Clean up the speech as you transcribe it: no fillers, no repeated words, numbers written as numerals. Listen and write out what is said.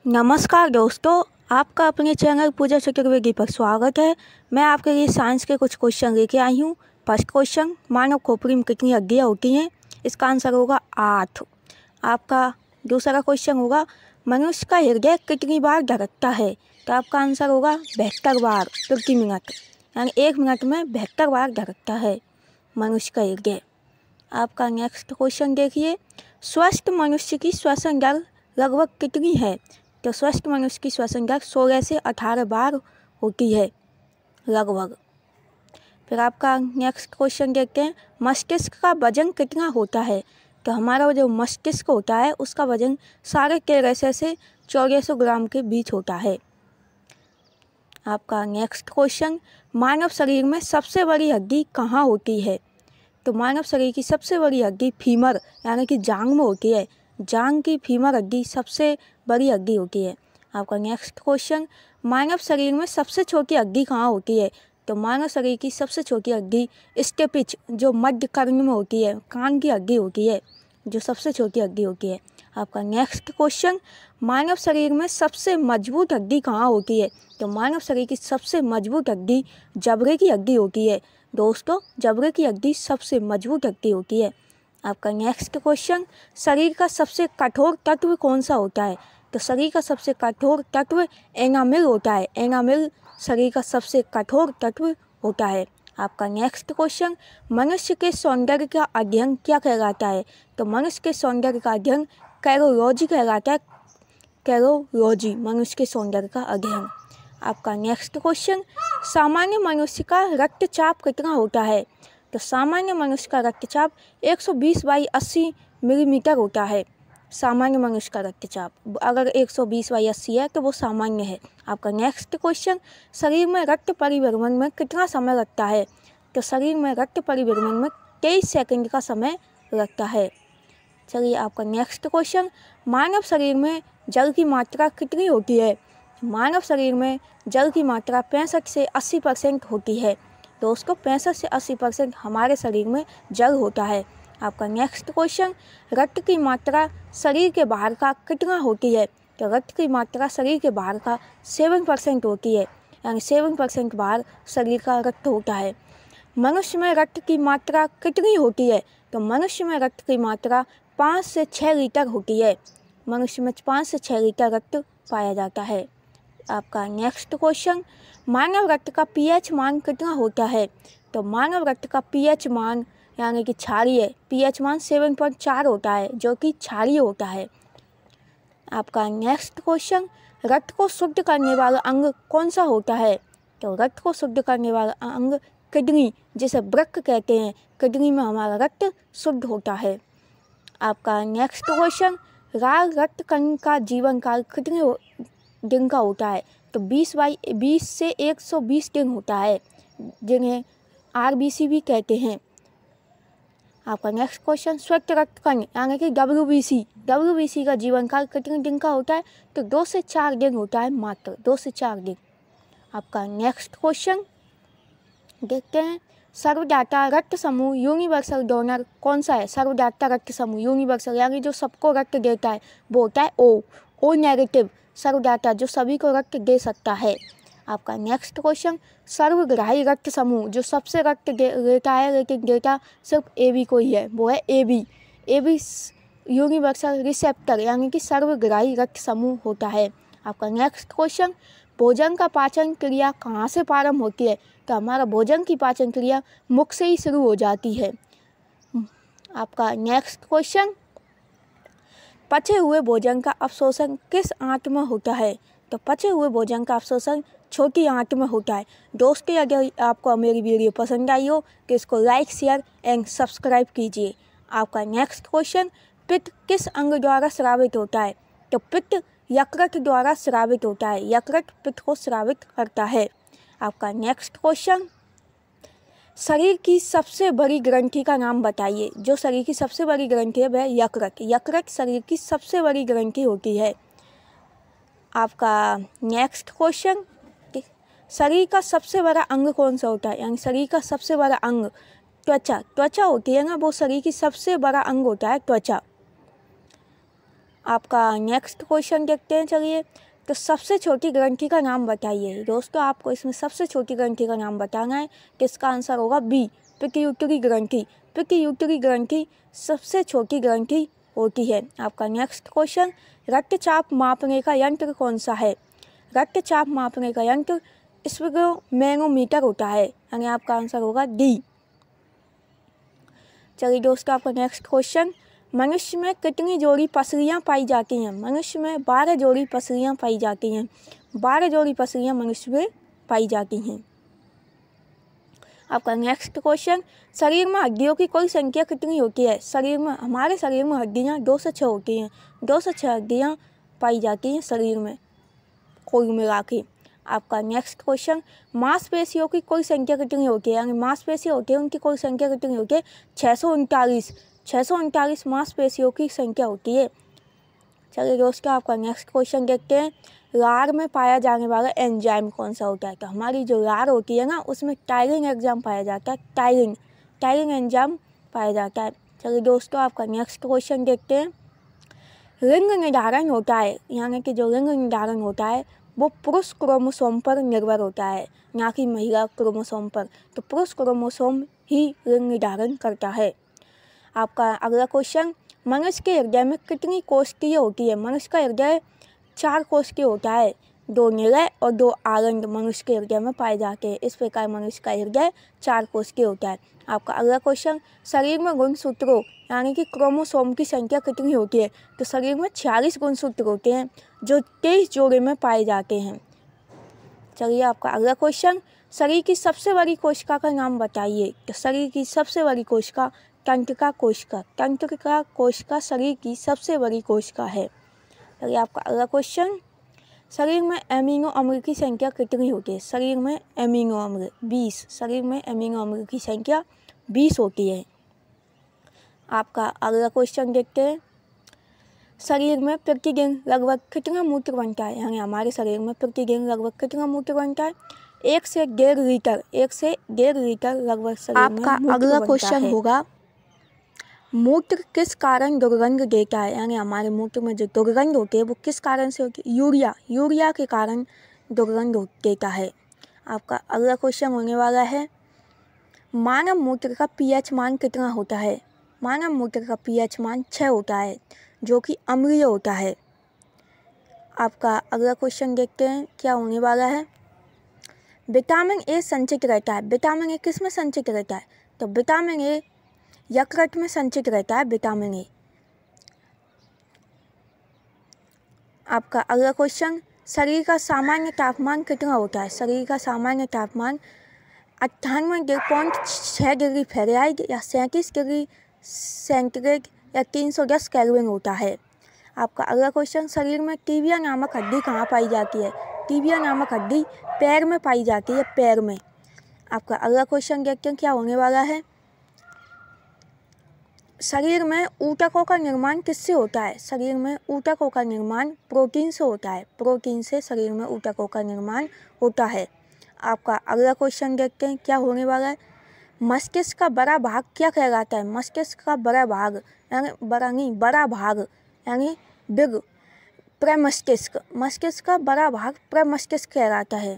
नमस्कार दोस्तों, आपका अपने चैनल पूजा चतुर्वेदी पर स्वागत है। मैं आपके लिए साइंस के कुछ क्वेश्चन लेके आई हूँ। फर्स्ट क्वेश्चन, मानव खोपड़ी में कितनी हड्डियाँ होती हैं? इसका आंसर होगा 8। आपका दूसरा क्वेश्चन होगा, मनुष्य का हृदय कितनी बार धड़कता है? तो आपका आंसर होगा 72 बार प्रति मिनट, यानी 1 मिनट में 72 बार धड़कता है मनुष्य का हृदय। आपका नेक्स्ट क्वेश्चन देखिए, स्वस्थ मनुष्य की श्वसन दर लगभग कितनी है? तो स्वस्थ मनुष्य की श्वसन दर 16 से 18 बार होती है लगभग। फिर आपका नेक्स्ट क्वेश्चन देखते हैं, मस्तिष्क का वजन कितना होता है? तो हमारा जो मस्तिष्क होता है उसका वजन 1350 से 1400 ग्राम के बीच होता है। आपका नेक्स्ट क्वेश्चन, मानव शरीर में सबसे बड़ी हड्डी कहाँ होती है? तो मानव शरीर की सबसे बड़ी हड्डी फीमर यानी कि जांघ में होती है। जांघ की फीमर हड्डी सबसे बड़ी हड्डी होती है। आपका नेक्स्ट क्वेश्चन, मानव शरीर में सबसे छोटी हड्डी कहाँ होती है? तो मानव शरीर की सबसे छोटी हड्डी स्टेपिच जो मध्य कर्ण में होती है, कान की हड्डी होती है, जो सबसे छोटी हड्डी होती है। आपका नेक्स्ट क्वेश्चन, मानव शरीर में सबसे मजबूत हड्डी कहाँ होती है? तो मानव शरीर की सबसे मजबूत हड्डी जबड़े की हड्डी होती है। दोस्तों, जबड़े की हड्डी सबसे मजबूत हड्डी होती है। आपका नेक्स्ट क्वेश्चन, शरीर का सबसे कठोर तत्व कौन सा होता है? तो शरीर का सबसे कठोर तत्व एनामिल होता है। एनामिल शरीर का सबसे कठोर तत्व होता है। आपका नेक्स्ट क्वेश्चन, मनुष्य के सौंदर्य का अध्ययन क्या कहलाता है? तो मनुष्य के सौंदर्य का अध्ययन कैरोलॉजी कहलाता है। कैरोलॉजी, मनुष्य के सौंदर्य का अध्ययन। आपका नेक्स्ट क्वेश्चन, सामान्य मनुष्य का रक्तचाप कितना होता है? तो सामान्य मनुष्य का रक्तचाप 120/80 मिलीमीटर होता है। सामान्य मनुष्य का रक्तचाप अगर 120/80 है तो वो सामान्य है। आपका नेक्स्ट क्वेश्चन, शरीर में रक्त परिभ्रमण में कितना समय लगता है? तो शरीर में रक्त परिभ्रमण में 23 सेकंड का समय लगता है। चलिए, आपका नेक्स्ट क्वेश्चन, मानव शरीर में जल की मात्रा कितनी होती है? मानव शरीर में जल की मात्रा 65 से 80% होती है। दोस्तों, 65 से 80% हमारे शरीर में जल होता है। आपका नेक्स्ट क्वेश्चन, रक्त की मात्रा शरीर के बाहर का कितना होती है? तो रक्त की मात्रा शरीर के बाहर का 7% होती है, यानी 7% बाहर शरीर का रक्त होता है। मनुष्य में रक्त की मात्रा कितनी होती है? तो मनुष्य में रक्त की मात्रा 5 से 6 लीटर होती है। मनुष्य में 5 से 6 लीटर रक्त पाया जाता है। आपका नेक्स्ट क्वेश्चन, मानव रक्त का पीएच मान कितना होता है? तो मानव रक्त का पीएच मान यानी कि क्षारीय पीएच मान 7.4 होता है, जो कि क्षारीय होता है। आपका नेक्स्ट क्वेश्चन, रक्त को शुद्ध करने वाला अंग कौन सा होता है? तो रक्त को शुद्ध करने वाला अंग किडनी, जिसे वृक्क कहते हैं। किडनी में हमारा रक्त शुद्ध होता है। आपका नेक्स्ट क्वेश्चन, लाल रक्त कण का जीवन काल कितने दिन का होता है? तो 20 से 120 दिन होता है, जिन्हें RBC भी कहते हैं। आपका नेक्स्ट क्वेश्चन, श्वेत रक्त कण यानी कि WBC का जीवन काल कितने दिन का होता है? तो 2 से 4 दिन होता है, मात्र 2 से 4 दिन। आपका नेक्स्ट क्वेश्चन देखते हैं, सर्वदाता रक्त समूह यूनिवर्सल डोनर कौन सा है? सर्वदाता रक्त समूह यूनिवर्सल यानी जो सबको रक्त देता है वो होता है O नेगेटिव सर्वदाता, जो सभी को रक्त दे सकता है। आपका नेक्स्ट क्वेश्चन, सर्वग्राही रक्त समूह जो सबसे रक्त देता है लेकिन देता सिर्फ AB को ही है, वो है AB यूनिवर्सल रिसेप्टर यानी कि सर्वग्राही रक्त समूह होता है। आपका नेक्स्ट क्वेश्चन, भोजन का पाचन क्रिया कहाँ से प्रारंभ होती है? तो हमारा भोजन की पाचन क्रिया मुख से ही शुरू हो जाती है। आपका नेक्स्ट क्वेश्चन, पचे हुए भोजन का अवशोषण किस आंत में होता है? तो पचे हुए भोजन का अवशोषण छोटी आंत में होता है। दोस्तों, अगर आपको मेरी वीडियो पसंद आई हो तो इसको लाइक, शेयर एंड सब्सक्राइब कीजिए। आपका नेक्स्ट क्वेश्चन, पित्त किस अंग द्वारा स्रावित होता है? तो पित्त यकृत द्वारा स्रावित होता है। यकृत पित्त को स्रावित करता है। आपका नेक्स्ट क्वेश्चन, शरीर की सबसे बड़ी ग्रंथि का नाम बताइए। जो शरीर की सबसे बड़ी ग्रंथि है वह यकृत। यकृत शरीर की सबसे बड़ी ग्रंथि होती है। आपका नेक्स्ट क्वेश्चन, शरीर का सबसे बड़ा अंग कौन सा होता है? यानी शरीर का सबसे बड़ा अंग त्वचा होती है ना, वो शरीर की सबसे बड़ा अंग होता है त्वचा। आपका नेक्स्ट क्वेश्चन देखते हैं। चलिए, तो सबसे छोटी ग्रंथि का नाम बताइए। दोस्तों, आपको इसमें सबसे छोटी ग्रंथि का नाम बताना है, तो इसका आंसर होगा बी, पिट्यूटरी ग्रंथि। पिट्यूटरी ग्रंथि सबसे छोटी ग्रंथि होती है। आपका नेक्स्ट क्वेश्चन, रक्तचाप मापने का यंत्र कौन सा है? रक्तचाप मापने का यंत्र स्फिग्मोमीटर होता है, यानी आपका आंसर होगा डी। चलिए दोस्तों, आपका नेक्स्ट क्वेश्चन, मनुष्य में कितनी जोड़ी पसलियाँ पाई जाती हैं? मनुष्य में 12 जोड़ी पसलियाँ पाई जाती हैं। 12 जोड़ी पसलियाँ मनुष्य में पाई जाती हैं। आपका नेक्स्ट क्वेश्चन, शरीर में हड्डियों की कुल संख्या कितनी होती है? हमारे शरीर में हड्डियाँ 2 से 6 होती हैं। 2 से 6 हड्डियाँ पाई जाती हैं शरीर में कुल मिला के। आपका नेक्स्ट क्वेश्चन, मांसपेशियों की कुल संख्या कितनी होती है? यानी मांसपेशियाँ होती है, उनकी कुल संख्या कितनी होती है? 639 मांसपेशियों की संख्या होती है। चलिए दोस्तों, आपका नेक्स्ट क्वेश्चन देखते हैं। लार में पाया जाने वाला एंजाइम कौन सा होता है? तो हमारी जो लार होती है ना, उसमें टायरिन एंजाइम पाया जाता है। टायरिन एंजाइम पाया जाता है। चलिए दोस्तों, आपका नेक्स्ट क्वेश्चन देखते हैं। लिंग निर्धारण होता है, यानी कि जो लिंग निर्धारण होता है वो पुरुष क्रोमोसोम पर निर्भर होता है, ना कि महिला क्रोमोसोम पर। तो पुरुष क्रोमोसोम ही लिंग निर्धारण करता है। आपका अगला क्वेश्चन, मनुष्य के हृदय में कितनी कोशिकाएं होती है? मनुष्य का हृदय 4 कोशिकाएं होता है। 2 निलय और 2 आरंभ मनुष्य के हृदय में पाए जाते हैं। इस प्रकार मनुष्य का हृदय 4 कोशिकाएं होता है। आपका अगला क्वेश्चन, शरीर में गुणसूत्रों यानी कि क्रोमोसोम की संख्या कितनी होती है? तो शरीर में 46 गुणसूत्र होते हैं, जो 23 जोड़े में पाए जाते हैं। चलिए, आपका अगला क्वेश्चन, शरीर की सबसे बड़ी कोशिका का नाम बताइए। तो शरीर की सबसे बड़ी कोशिका तंत्रिका कोशिका शरीर की सबसे बड़ी कोशिका है। चलिए, आपका अगला क्वेश्चन, शरीर में एमिनो अम्ल की संख्या कितनी होती है? शरीर में एमिनो अम्ल 20। शरीर में एमिनो अम्ल की संख्या 20 होती है। आपका अगला क्वेश्चन देखते हैं। शरीर में प्रतिदिन लगभग कितना मूत्र बनता है? यानी हमारे शरीर में प्रतिदिन लगभग कितना मूत्र बनता है? 1 से 1.5 लीटर। 1 से 1.5 लीटर लगभग शरीर में मूत्र बनता है। आपका अगला क्वेश्चन होगा, मूत्र किस कारण दुर्गंध देता है? यानी हमारे मूत्र में जो दुर्गंध होती है वो किस कारण से होती है? यूरिया के कारण दुर्गंध देता है। आपका अगला क्वेश्चन होने वाला है, मानव मूत्र का पीएच मान कितना होता है? मानव मूत्र का पीएच मान 6 होता है, जो कि अम्लीय होता है। आपका अगला क्वेश्चन देखते हैं क्या होने वाला है। विटामिन ए संचित रहता है। विटामिन ए किस में संचित रहता है? तो विटामिन ए यकृत में संचित रहता है। Vitamin A. आपका अगला क्वेश्चन, शरीर का सामान्य तापमान कितना होता है? शरीर का सामान्य तापमान 98.6 डिग्री फ़ारेनहाइट या 37 डिग्री सेंटीग्रेड या 310 केल्विन होता है। आपका अगला क्वेश्चन, शरीर में टिबिया नामक हड्डी कहाँ पाई जाती है? टिबिया नामक हड्डी पैर में पाई जाती है, पैर में। आपका अगला क्वेश्चन देखते हैं क्या होने वाला है। शरीर में ऊतकों का निर्माण किससे होता है? शरीर में ऊतकों का निर्माण प्रोटीन से होता है। प्रोटीन से शरीर में ऊतकों का निर्माण होता है। आपका अगला क्वेश्चन देखते हैं क्या होने वाला है। मस्तिष्क का बड़ा भाग क्या कहलाता है? मस्तिष्क का बड़ा भाग यानी बड़ा भाग यानी बिग प्रमस्तिष्क। मस्तिष्क का बड़ा भाग प्रमस्तिष्क कहलाता है।